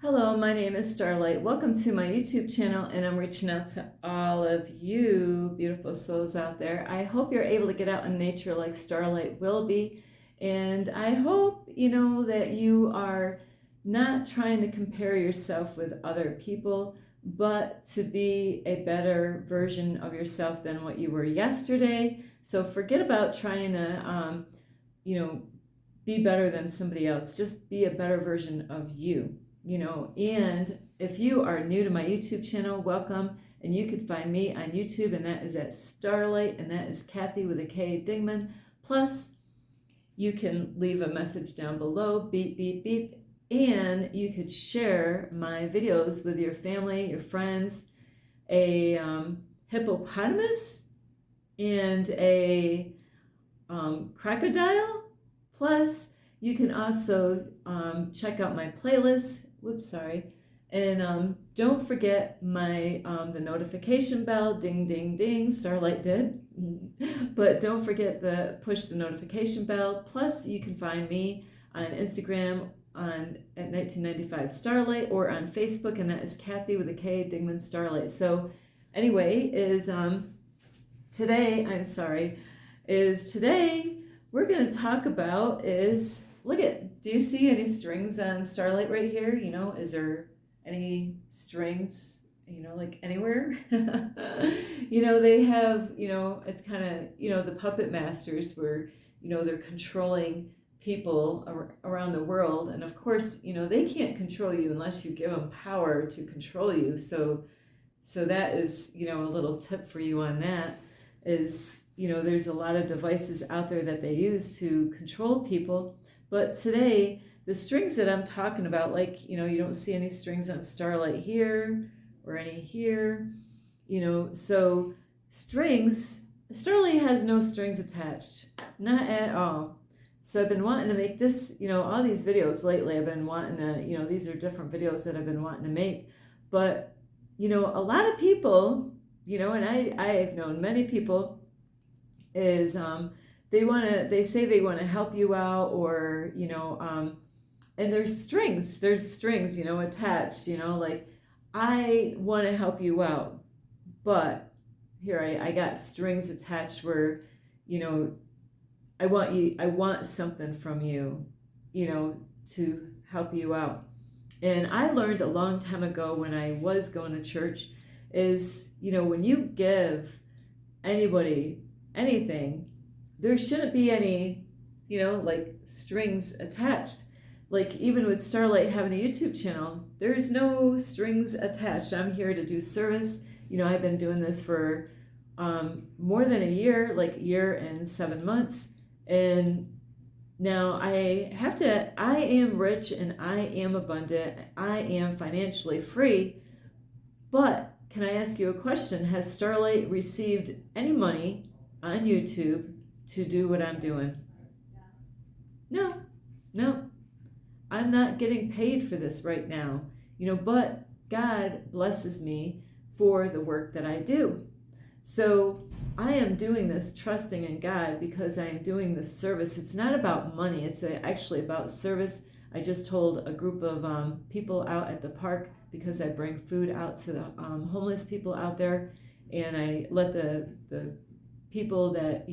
Hello, my name is Starlight. Welcome to my YouTube channel, and I'm reaching out to all of you beautiful souls out there. I hope you're able to get out in nature like Starlight will be, and I hope that you are not trying to compare yourself with other people, but to be a better version of yourself than what you were yesterday. So forget about trying to, you know, be better than somebody else. Just be a better version of you. And if you are new to my YouTube channel, welcome. And you can find me on YouTube, and that is at Starlight, and that is Kathy with a K Dingman. Plus, you can leave a message down below, beep, beep, beep, and you could share my videos with your family, your friends, a hippopotamus, and a crocodile. Plus, you can also check out my playlist. Whoops, sorry. And don't forget my the notification bell. Ding, ding, ding. Starlight did. But don't forget the push the notification bell. Plus, you can find me on Instagram at 1995 Starlight, or on Facebook, and that is Kathy with a K Dingman Starlight. So anyway, today we're going to talk about do you see any strings on Starlight right here? Is there any strings, like anywhere? They have, it's kind of, the puppet masters where, they're controlling people around the world. And of course, they can't control you unless you give them power to control you. So that is, a little tip for you on that is, there's a lot of devices out there that they use to control people. But today, the strings that I'm talking about, like, you don't see any strings on Starlight here or any here, so Starlight has no strings attached, not at all. So I've been wanting to make this, all these videos lately. I've been wanting to, these are different videos that I've been wanting to make. But, a lot of people, and I've known many people, is they say they want to help you out, or and there's strings attached, like, I want to help you out, but here I got strings attached where I want something from you, to help you out. And I learned a long time ago when I was going to church is, when you give anybody anything, there shouldn't be any, like, strings attached. Like, even with Starlight having a YouTube channel, there's no strings attached. I'm here to do service. I've been doing this for more than a year, like a year and 7 months. And now I am rich and I am abundant. I am financially free. But can I ask you a question? Has Starlight received any money on YouTube to do what I'm doing? No, no. I'm not getting paid for this right now, but God blesses me for the work that I do. So I am doing this trusting in God because I am doing this service. It's not about money. It's actually about service. I just told a group of people out at the park, because I bring food out to the homeless people out there, and I let the people that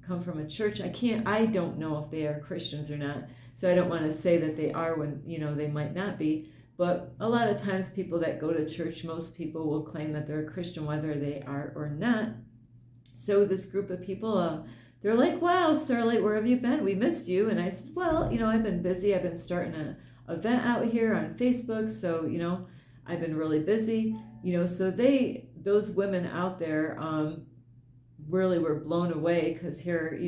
come from a church. I don't know if they are Christians or not, so I don't want to say that they are when they might not be. But a lot of times people that go to church, most people will claim that they're a Christian whether they are or not. So this group of people, they're like, wow, Starlight, where have you been? We missed you. And I said, well, I've been busy. I've been starting an event out here on Facebook, so I've been really busy. So those women out there really were blown away, because here,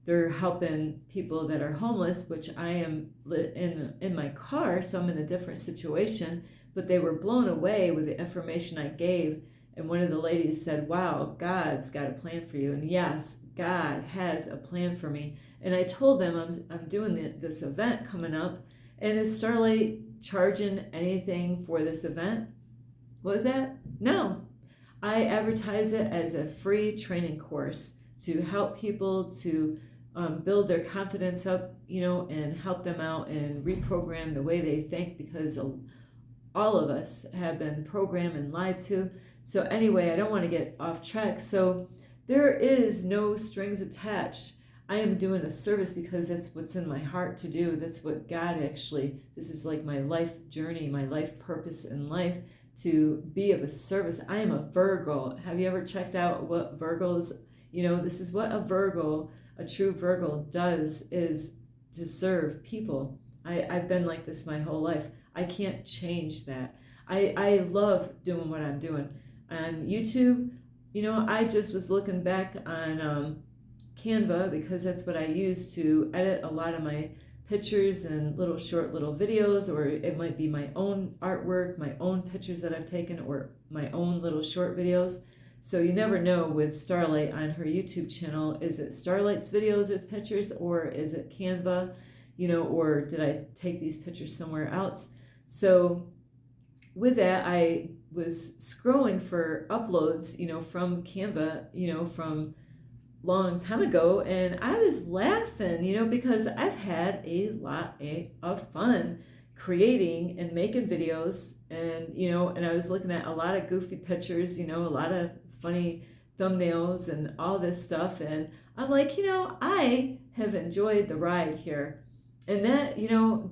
they're helping people that are homeless, which I am in my car, so I'm in a different situation. But they were blown away with the information I gave. And one of the ladies said, wow, God's got a plan for you. And yes, God has a plan for me. And I told them I'm doing this event coming up. And is Starlight charging anything for this event? What was that? No. I advertise it as a free training course to help people to build their confidence up, and help them out and reprogram the way they think, because all of us have been programmed and lied to. So anyway, I don't want to get off track. So there is no strings attached. I am doing a service because that's what's in my heart to do. That's what God actually, this is like my life journey, my life purpose in life, to be of a service. I am a Virgo. Have you ever checked out what Virgos, this is what a true Virgo does, is to serve people. I've been like this my whole life. I can't change that. I love doing what I'm doing. On YouTube, I just was looking back on Canva, because that's what I use to edit a lot of my pictures and short little videos, or it might be my own artwork, my own pictures that I've taken, or my own little short videos. So you never know with Starlight on her YouTube channel, is it Starlight's videos with pictures, or is it Canva, or did I take these pictures somewhere else? So with that, I was scrolling for uploads, from Canva, from long time ago, and I was laughing, because I've had a lot of fun creating and making videos, and I was looking at a lot of goofy pictures, a lot of funny thumbnails and all this stuff, and I'm like, I have enjoyed the ride here. And that,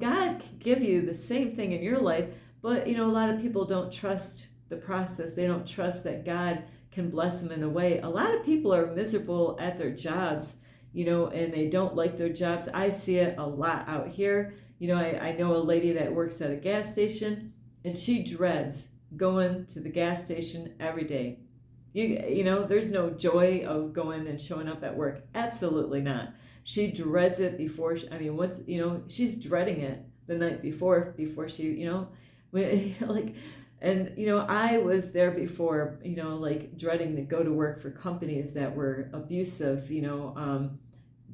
God can give you the same thing in your life, but a lot of people don't trust the process. They don't trust that God can bless them in a way. A lot of people are miserable at their jobs, and they don't like their jobs. I see it a lot out here. I know a lady that works at a gas station, and she dreads going to the gas station every day. There's no joy of going and showing up at work. Absolutely not. She dreads it before, once, she's dreading it the night before she, like, and, I was there before, like dreading to go to work for companies that were abusive,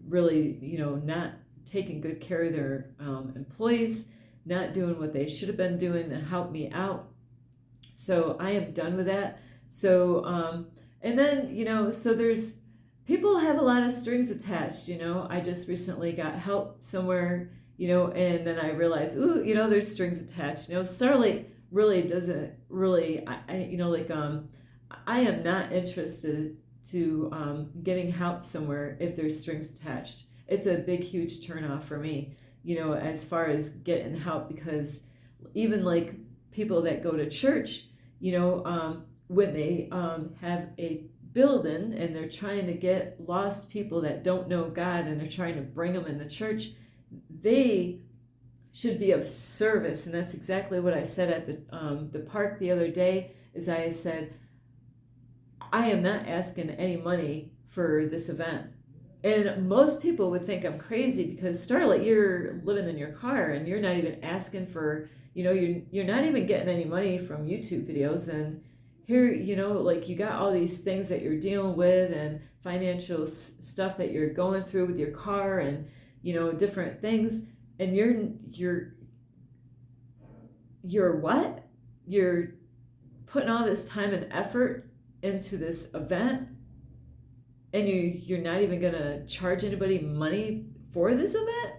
really, not taking good care of their employees, not doing what they should have been doing to help me out. So I am done with that. So, and then, so there's, people have a lot of strings attached, I just recently got help somewhere, and then I realized, ooh, there's strings attached. Starlight really doesn't really, I am not interested to getting help somewhere if there's strings attached. It's a big, huge turnoff for me, as far as getting help, because even like people that go to church, when they have a building and they're trying to get lost people that don't know God, and they're trying to bring them in the church, they should be of service. And that's exactly what I said at the park the other day. Is I said, I am not asking any money for this event. And most people would think I'm crazy, because Starlight, you're living in your car and you're not even asking for, you're not even getting any money from YouTube videos. And here, like, you got all these things that you're dealing with, and financial stuff that you're going through with your car, and different things, and you're what? You're putting all this time and effort into this event, and you're not even gonna charge anybody money for this event?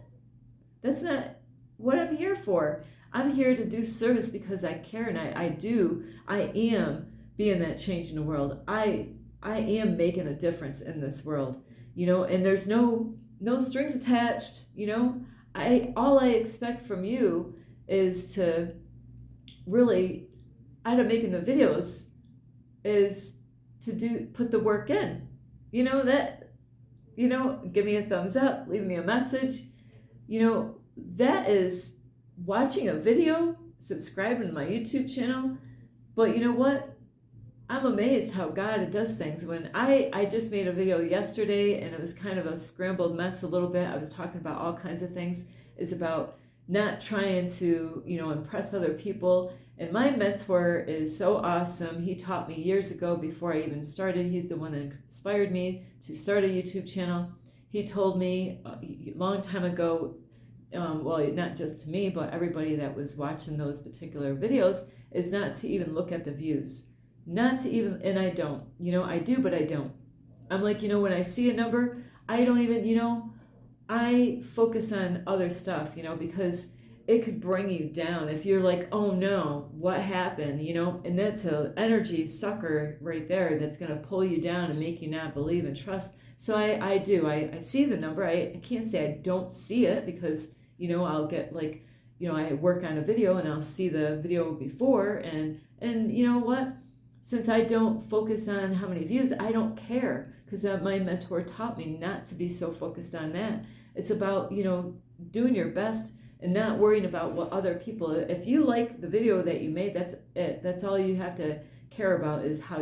That's not what I'm here for. I'm here to do service because I care, and I am being that change in the world. I am making a difference in this world, and there's no strings attached. All I expect from you is to really, out of making the videos, is to put the work in. Give me a thumbs up, leave me a message. That is watching a video, subscribing to my YouTube channel. But you know what? I'm amazed how God does things. When I just made a video yesterday, and it was kind of a scrambled mess a little bit. I was talking about all kinds of things. It's about not trying to, impress other people. And my mentor is so awesome. He taught me years ago before I even started. He's the one that inspired me to start a YouTube channel. He told me a long time ago, well, not just to me, but everybody that was watching those particular videos, is not to even look at the views. Not to even, and I don't, I do, but I don't. I'm like, when I see a number, I don't even, I focus on other stuff, because it could bring you down if you're like, oh no, what happened, and that's a energy sucker right there that's going to pull you down and make you not believe and trust. So I see the number. I can't say I don't see it because, I'll get like, I work on a video and I'll see the video before and you know what? Since I don't focus on how many views, I don't care because my mentor taught me not to be so focused on that. It's about, doing your best and not worrying about what other people, if you like the video that you made, that's it. That's all you have to care about is how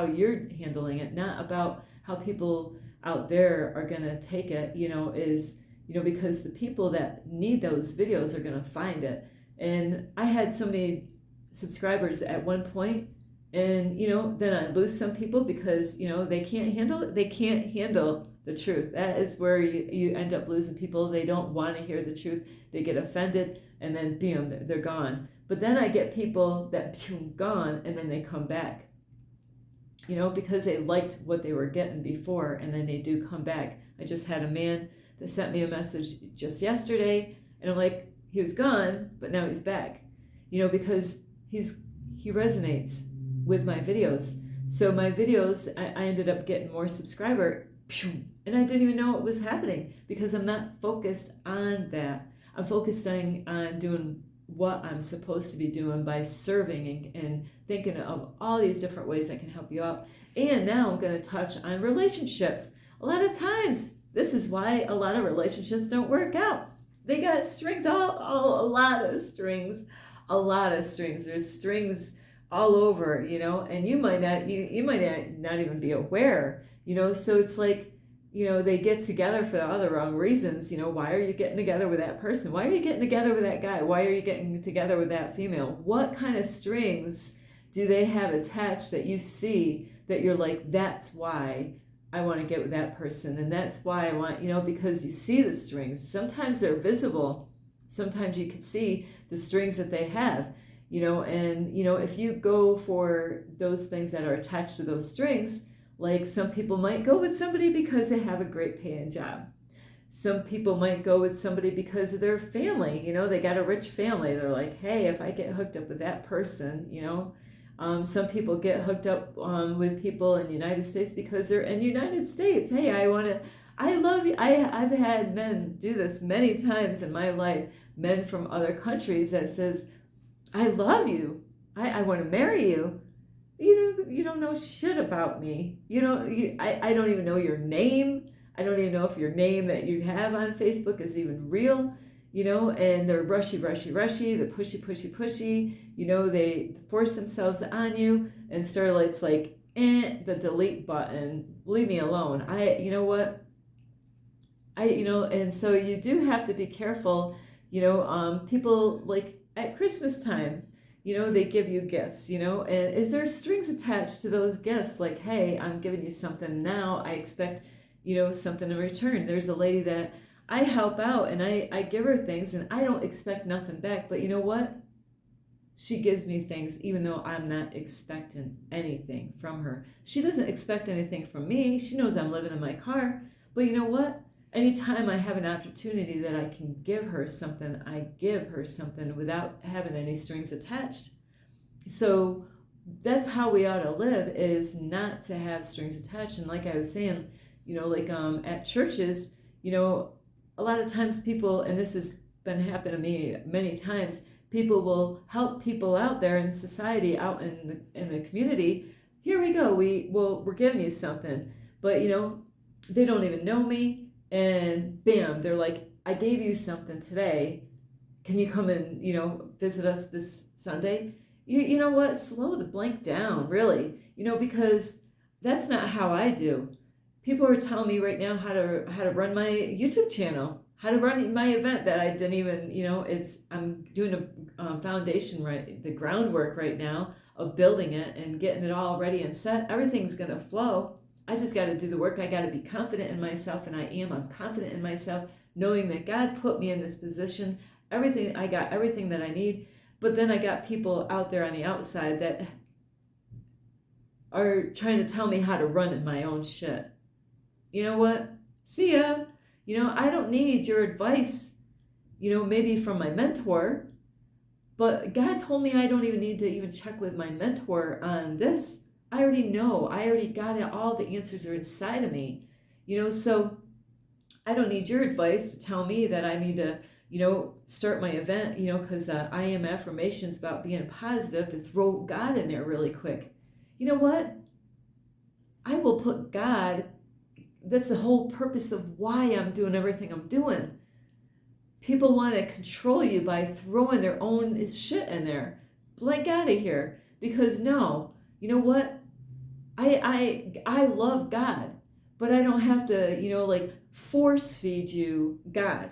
you're handling it, not about how people out there are going to take it, because the people that need those videos are going to find it. And I had so many subscribers at one point, and then I lose some people because they can't handle it. They can't handle the truth. That is where you end up losing people. They don't want to hear the truth. They get offended, and then boom, they're gone. But then I get people that boom, gone, and then they come back, because they liked what they were getting before, and then they do come back. I just had a man that sent me a message just yesterday, and I'm like, he was gone, but now he's back, because he resonates with my videos. So my videos, I ended up getting more subscriber, and I didn't even know it was happening because I'm not focused on that. I'm focusing on doing what I'm supposed to be doing by serving and thinking of all these different ways I can help you out. And now I'm going to touch on relationships. A lot of times, this is why a lot of relationships don't work out. They got strings, a lot of strings, There's strings all over, and you might not even be aware, so it's like, they get together for all the wrong reasons. Why are you getting together with that person? Why are you getting together with that guy? Why are you getting together with that female? What kind of strings do they have attached that you see that you're like, that's why I want to get with that person, and that's why I want, because you see the strings. Sometimes they're visible. Sometimes you can see the strings that they have. And if you go for those things that are attached to those strings, like some people might go with somebody because they have a great paying job. Some people might go with somebody because of their family, they got a rich family. They're like, hey, if I get hooked up with that person, some people get hooked up with people in the United States because they're in the United States. Hey, I love you. I've had men do this many times in my life, men from other countries that says, I love you. I want to marry you. You don't know shit about me. I don't even know your name. I don't even know if your name that you have on Facebook is even real. And they're rushy. They're pushy. They force themselves on you, and Starlight's like, the delete button. Leave me alone. And so you do have to be careful. People like at Christmas time, they give you gifts, and is there strings attached to those gifts? Like, hey, I'm giving you something now. I expect, something in return. There's a lady that I help out and I give her things and I don't expect nothing back. But you know what? She gives me things even though I'm not expecting anything from her. She doesn't expect anything from me. She knows I'm living in my car. But you know what? Anytime I have an opportunity that I can give her something, I give her something without having any strings attached. So that's how we ought to live, is not to have strings attached. And like I was saying, at churches, a lot of times people, and this has been happening to me many times, people will help people out there in society, out in the community. Here we go. We're giving you something, but they don't even know me. And bam, they're like, I gave you something today. Can you come and, visit us this Sunday? You know what? Slow the blank down, really. Because that's not how I do. People are telling me right now how to run my YouTube channel, how to run my event that I didn't even, I'm doing a foundation, right, the groundwork right now of building it and getting it all ready and set. Everything's going to flow. I just got to do the work. I got to be confident in myself, and I'm confident in myself, knowing that God put me in this position. I got everything that I need. But then I got people out there on the outside that are trying to tell me how to run in my own shit. You know what? See ya. I don't need your advice, maybe from my mentor, but God told me I don't even need to even check with my mentor on this. I already know. I already got it. All the answers are inside of me, so I don't need your advice to tell me that I need to, start my event, because I am affirmations about being positive to throw God in there really quick. You know what? I will put God, that's the whole purpose of why I'm doing everything I'm doing. People want to control you by throwing their own shit in there. Blank out of here. Because no, you know what? I love God, but I don't have to, like force feed you God.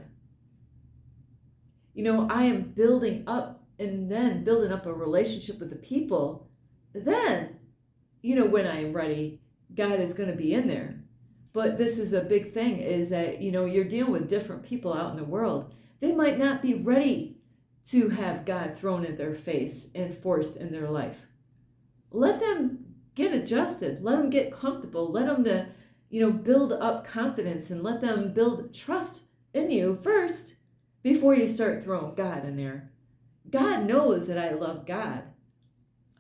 I am building up and then building up a relationship with the people. Then, when I am ready, God is going to be in there. But this is the big thing is that, you're dealing with different people out in the world. They might not be ready to have God thrown in their face and forced in their life. Let them get adjusted. Let them get comfortable. Let them build up confidence and let them build trust in you first before you start throwing God in there. God knows that I love God.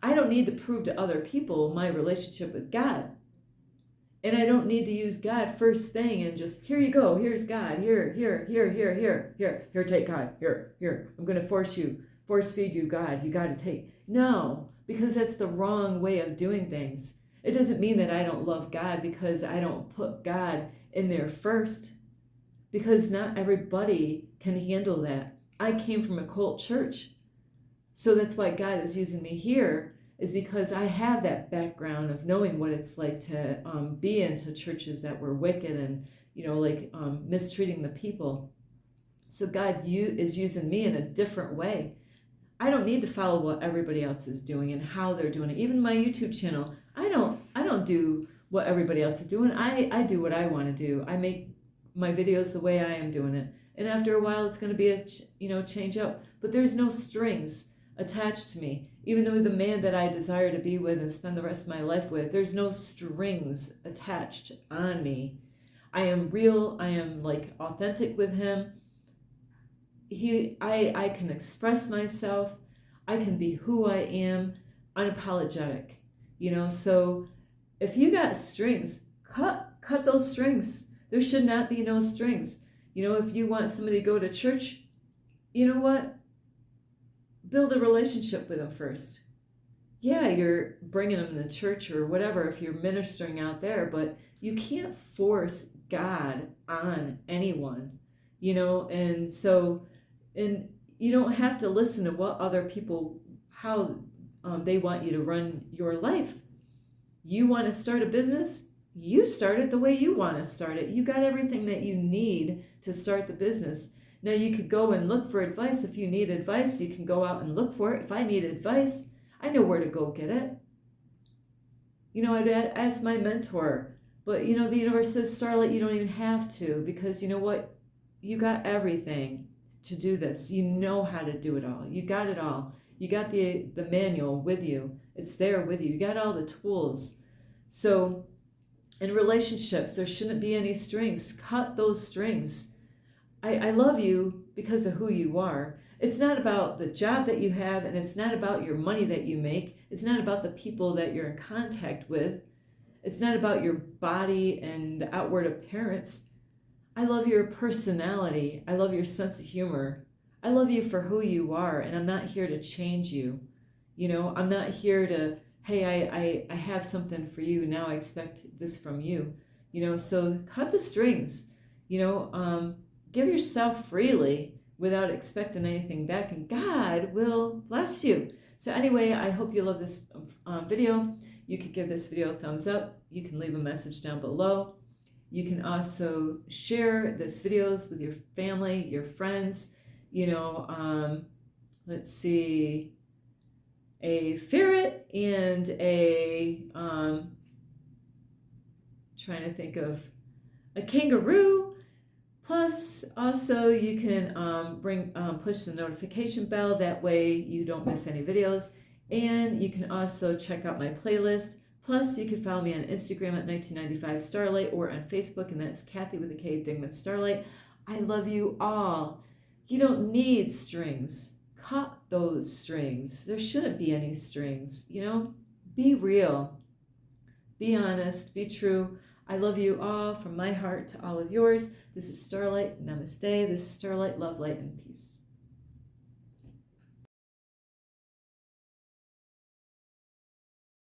I don't need to prove to other people my relationship with God. And I don't need to use God first thing and just, here you go, here's God, here, take God, here. I'm going to force feed you God, you got to take. No, because that's the wrong way of doing things. It doesn't mean that I don't love God because I don't put God in there first. Because not everybody can handle that. I came from a cult church. So that's why God is using me here, is because I have that background of knowing what it's like to be into churches that were wicked and, mistreating the people. So God is using me in a different way. I don't need to follow what everybody else is doing and how they're doing it. Even my YouTube channel, I don't do what everybody else is doing. I do what I want to do. I make my videos the way I am doing it. And after a while, it's going to be a change up. But there's no strings attached to me. Even though the man that I desire to be with and spend the rest of my life with, there's no strings attached on me. I am real. I am authentic with him. I can express myself. I can be who I am, unapologetic. So if you got strings, cut those strings. There should not be no strings. If you want somebody to go to church, you know what? Build a relationship with them first. Yeah, you're bringing them to church or whatever if you're ministering out there, but you can't force God on anyone, and so, and you don't have to listen to what other people, how they want you to run your life. You want to start a business? You start it the way you want to start it. You got everything that you need to start the business. Now you could go and look for advice. If you need advice, you can go out and look for it. If I need advice, I know where to go get it. I'd ask my mentor. But, the universe says, Starlight, you don't even have to, because you know what? You got everything to do this. You know how to do it all. You got it all. You got the manual with you. It's there with you. You got all the tools. So in relationships, there shouldn't be any strings. Cut those strings. I love you because of who you are. It's not about the job that you have, and it's not about your money that you make. It's not about the people that you're in contact with. It's not about your body and outward appearance. I love your personality. I love your sense of humor. I love you for who you are, and I'm not here to change you. I'm not here to, hey, I have something for you. Now I expect this from you. So cut the strings. Give yourself freely without expecting anything back, and God will bless you. So anyway, I hope you love this video. You could give this video a thumbs up. You can leave a message down below. You can also share this videos with your family, your friends. Let's see, a ferret and a, trying to think of, a kangaroo. Plus, also you can push the notification bell. That way you don't miss any videos. And you can also check out my playlist, Plus, you can follow me on Instagram at 1995 Starlight or on Facebook, and that's Kathy with a K, Dingman Starlight. I love you all. You don't need strings. Cut those strings. There shouldn't be any strings, you know? Be real. Be honest. Be true. I love you all from my heart to all of yours. This is Starlight. Namaste. This is Starlight. Love, light, and peace.